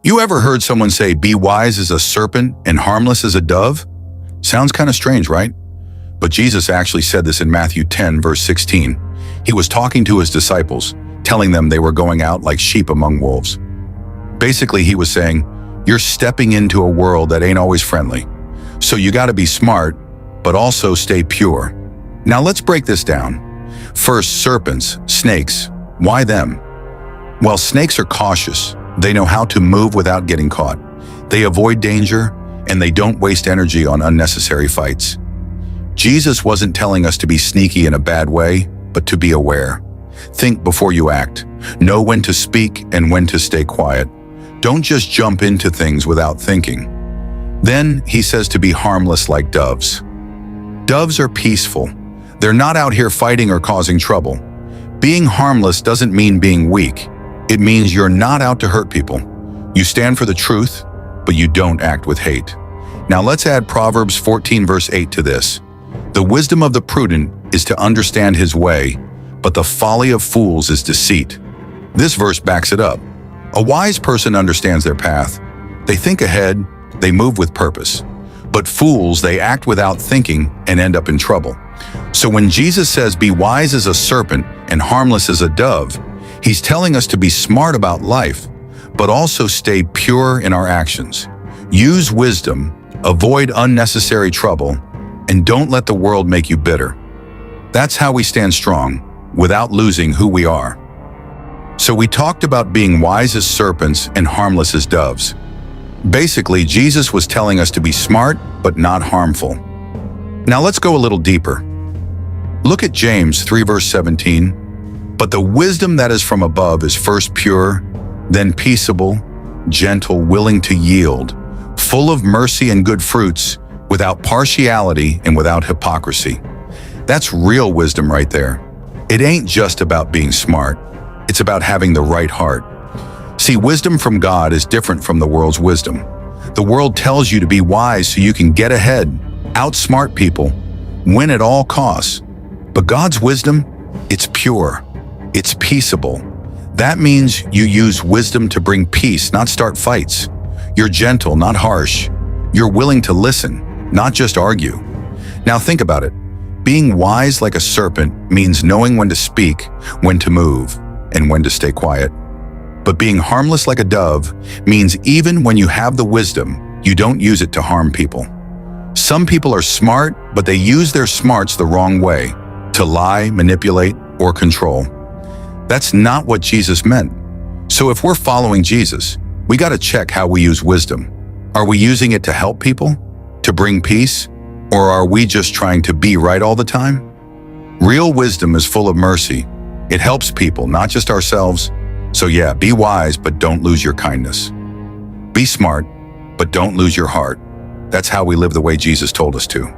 You ever heard someone say, be wise as a serpent and harmless as a dove? Sounds kind of strange, right? But Jesus actually said this in Matthew 10, verse 16. He was talking to his disciples, telling them they were going out like sheep among wolves. Basically, he was saying, you're stepping into a world that ain't always friendly. So you got to be smart, but also stay pure. Now let's break this down. First, serpents, snakes. Why them? Well, snakes are cautious. They know how to move without getting caught. They avoid danger, and they don't waste energy on unnecessary fights. Jesus wasn't telling us to be sneaky in a bad way, but to be aware. Think before you act. Know when to speak and when to stay quiet. Don't just jump into things without thinking. Then he says to be harmless like doves. Doves are peaceful. They're not out here fighting or causing trouble. Being harmless doesn't mean being weak. It means you're not out to hurt people. You stand for the truth, but you don't act with hate. Now let's add Proverbs 14 verse 8 to this. The wisdom of the prudent is to understand his way, but the folly of fools is deceit. This verse backs it up. A wise person understands their path. They think ahead, they move with purpose. But fools, they act without thinking and end up in trouble. So when Jesus says, be wise as a serpent and harmless as a dove, he's telling us to be smart about life, but also stay pure in our actions. Use wisdom, avoid unnecessary trouble, and don't let the world make you bitter. That's how we stand strong, without losing who we are. So we talked about being wise as serpents and harmless as doves. Basically, Jesus was telling us to be smart, but not harmful. Now let's go a little deeper. Look at James 3 verse 17. But the wisdom that is from above is first pure, then peaceable, gentle, willing to yield, full of mercy and good fruits, without partiality and without hypocrisy. That's real wisdom right there. It ain't just about being smart. It's about having the right heart. See, wisdom from God is different from the world's wisdom. The world tells you to be wise so you can get ahead, outsmart people, win at all costs. But God's wisdom, it's pure. It's peaceable. That means you use wisdom to bring peace, not start fights. You're gentle, not harsh. You're willing to listen, not just argue. Now think about it. Being wise like a serpent means knowing when to speak, when to move, and when to stay quiet. But being harmless like a dove means even when you have the wisdom, you don't use it to harm people. Some people are smart, but they use their smarts the wrong way, to lie, manipulate, or control. That's not what Jesus meant. So if we're following Jesus, we got to check how we use wisdom. Are we using it to help people? To bring peace? Or are we just trying to be right all the time? Real wisdom is full of mercy. It helps people, not just ourselves. So yeah, be wise, but don't lose your kindness. Be smart, but don't lose your heart. That's how we live the way Jesus told us to.